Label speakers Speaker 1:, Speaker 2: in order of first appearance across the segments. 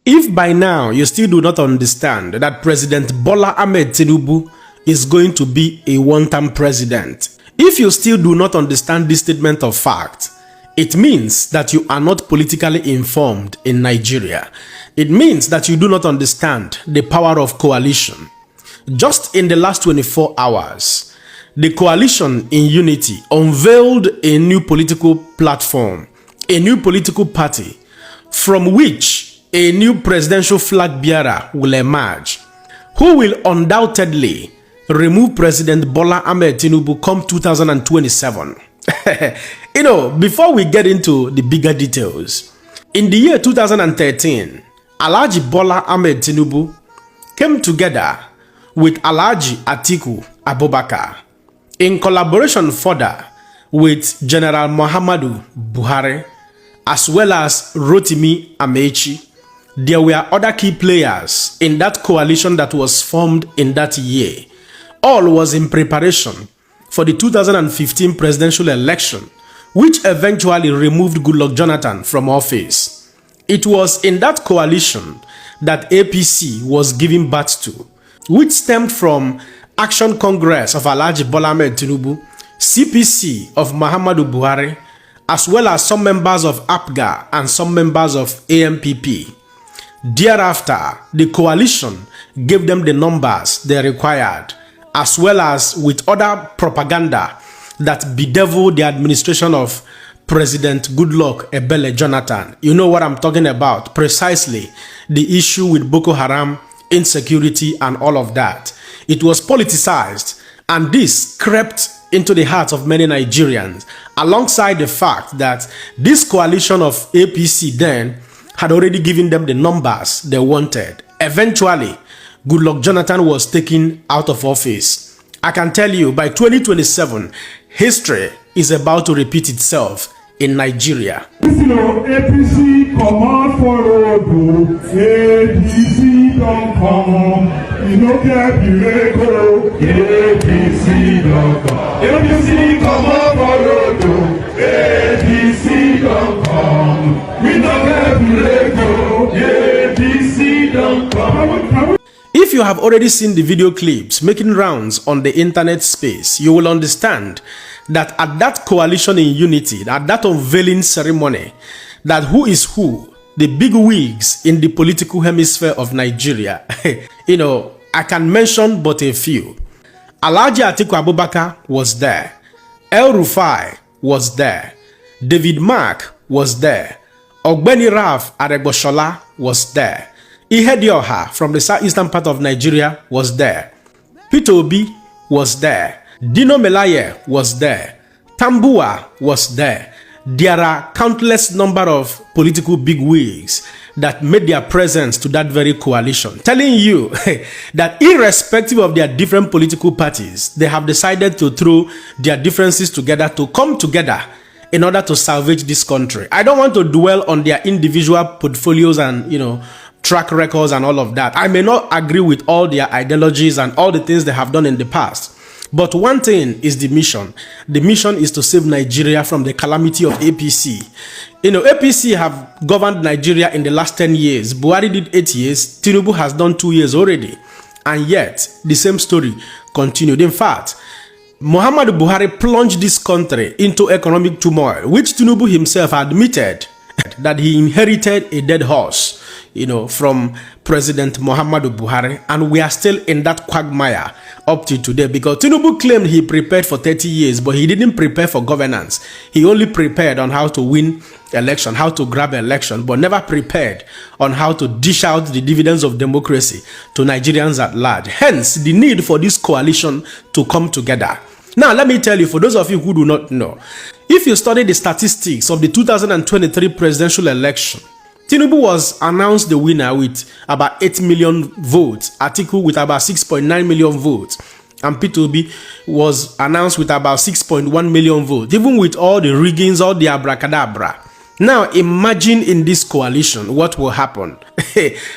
Speaker 1: If by now you still do not understand that President Bola Ahmed Tinubu is going to be a one-term president, if you still do not understand this statement of fact, it means that you are not politically informed in Nigeria. It means that you do not understand the power of coalition. Just in the last 24 hours, the coalition in unity unveiled a new political platform, a new political party, from which a new presidential flag bearer will emerge, who will undoubtedly remove President Bola Ahmed Tinubu come 2027. Before we get into the bigger details, in the year 2013, Alhaji Bola Ahmed Tinubu came together with Alhaji Atiku Abubakar in collaboration further with General Muhammadu Buhari as well as Rotimi Amechi. There were other key players in that coalition that was formed in that year. All was in preparation for the 2015 presidential election, which eventually removed Goodluck Jonathan from office. It was in that coalition that APC was given birth to, which stemmed from Action Congress of Alhaji Bola Ahmed Tinubu, CPC of Muhammadu Buhari, as well as some members of APGA and some members of AMPP. Thereafter, the coalition gave them the numbers they required, as well as with other propaganda that bedeviled the administration of President Goodluck Ebele Jonathan. You know what I'm talking about, precisely the issue with Boko Haram, insecurity, and all of that. It was politicized, and this crept into the hearts of many Nigerians, alongside the fact that this coalition of APC then had already given them the numbers they wanted. Eventually, Goodluck Jonathan was taken out of office. I can tell you, by 2027, history is about to repeat itself in Nigeria.
Speaker 2: APC Comot for road, APC don't come, you no get the APC don't come, APC Comot for road, APC don't come, we no get the APC don't come.
Speaker 1: If you have already seen the video clips making rounds on the internet space, you will understand that at that coalition in unity, at that unveiling ceremony, that who is who, the big wigs in the political hemisphere of Nigeria, I can mention but a few. Alhaji Atiku Abubakar was there. Rufai was there. David Mark was there. Ogbeni Raf Aregbesola was there. Ihedioha from the southeastern part of Nigeria was there. Peter Obi was there. Dino Melaye was there. Tambuwal was there. There are countless number of political bigwigs that made their presence to that very coalition, telling you that irrespective of their different political parties, they have decided to throw their differences together to come together in order to salvage this country. I don't want to dwell on their individual portfolios and, track records and all of that. I may not agree with all their ideologies and all the things they have done in the past. But one thing is the mission. The mission is to save Nigeria from the calamity of APC. APC have governed Nigeria in the last 10 years. Buhari did 8 years. Tinubu has done 2 years already. And yet, the same story continued. In fact, Muhammadu Buhari plunged this country into economic turmoil, which Tinubu himself admitted that he inherited a dead horse, from President Muhammadu Buhari, and we are still in that quagmire up to today, because Tinubu claimed he prepared for 30 years, but he didn't prepare for governance. He only prepared on how to win election, how to grab election, but never prepared on how to dish out the dividends of democracy to Nigerians at large. Hence, the need for this coalition to come together. Now, let me tell you, for those of you who do not know, if you study the statistics of the 2023 presidential election, Tinubu was announced the winner with about 8 million votes, Atiku with about 6.9 million votes, and Peter Obi was announced with about 6.1 million votes, even with all the riggings, all the abracadabra. Now, imagine in this coalition what will happen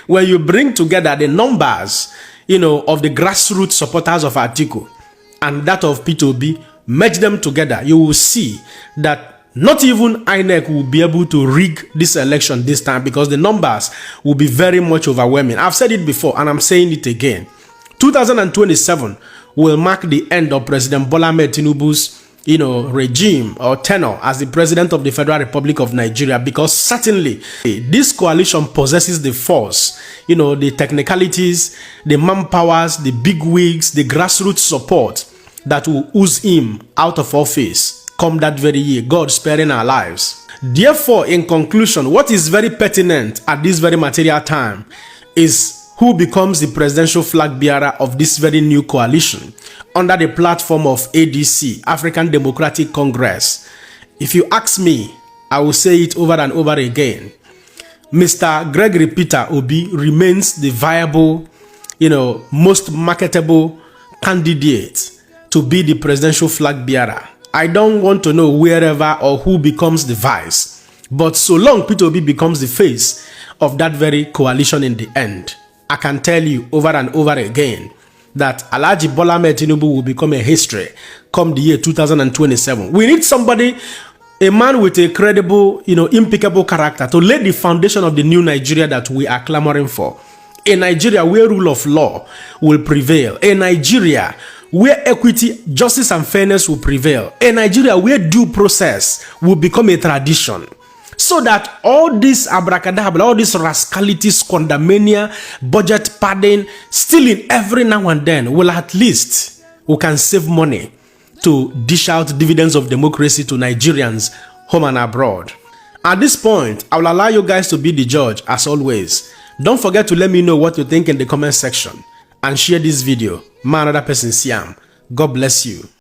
Speaker 1: when you bring together the numbers, of the grassroots supporters of Atiku and that of Peter Obi, merge them together. You will see that Not even INEC will be able to rig this election this time because the numbers will be very much overwhelming. I've said it before and I'm saying it again. 2027 will mark the end of President Bola Ahmed Tinubu's regime or tenure as the president of the Federal Republic of Nigeria, because certainly this coalition possesses the force, the technicalities, the manpowers, the big wigs, the grassroots support that will ooze him out of office come that very year, God sparing our lives. Therefore, in conclusion, what is very pertinent at this very material time is who becomes the presidential flag bearer of this very new coalition under the platform of ADC, African Democratic Congress. If you ask me, I will say it over and over again. Mr. Gregory Peter Obi remains the viable, most marketable candidate to be the presidential flag bearer. I don't want to know wherever or who becomes the vice, but so long Peter Obi becomes the face of that very coalition in the end, I can tell you over and over again that Alhaji Bola Ahmed Tinubu will become a history come the year 2027. We need somebody, a man with a credible, impeccable character to lay the foundation of the new Nigeria that we are clamoring for. A Nigeria where rule of law will prevail. A Nigeria where equity, justice and fairness will prevail. A Nigeria where due process will become a tradition. So that all this abracadabra, all this rascality, squandermania, budget padding, stealing every now and then will at least, we can save money to dish out dividends of democracy to Nigerians home and abroad. At this point, I will allow you guys to be the judge as always. Don't forget to let me know what you think in the comment section and share this video. My another person, Siam. God bless you.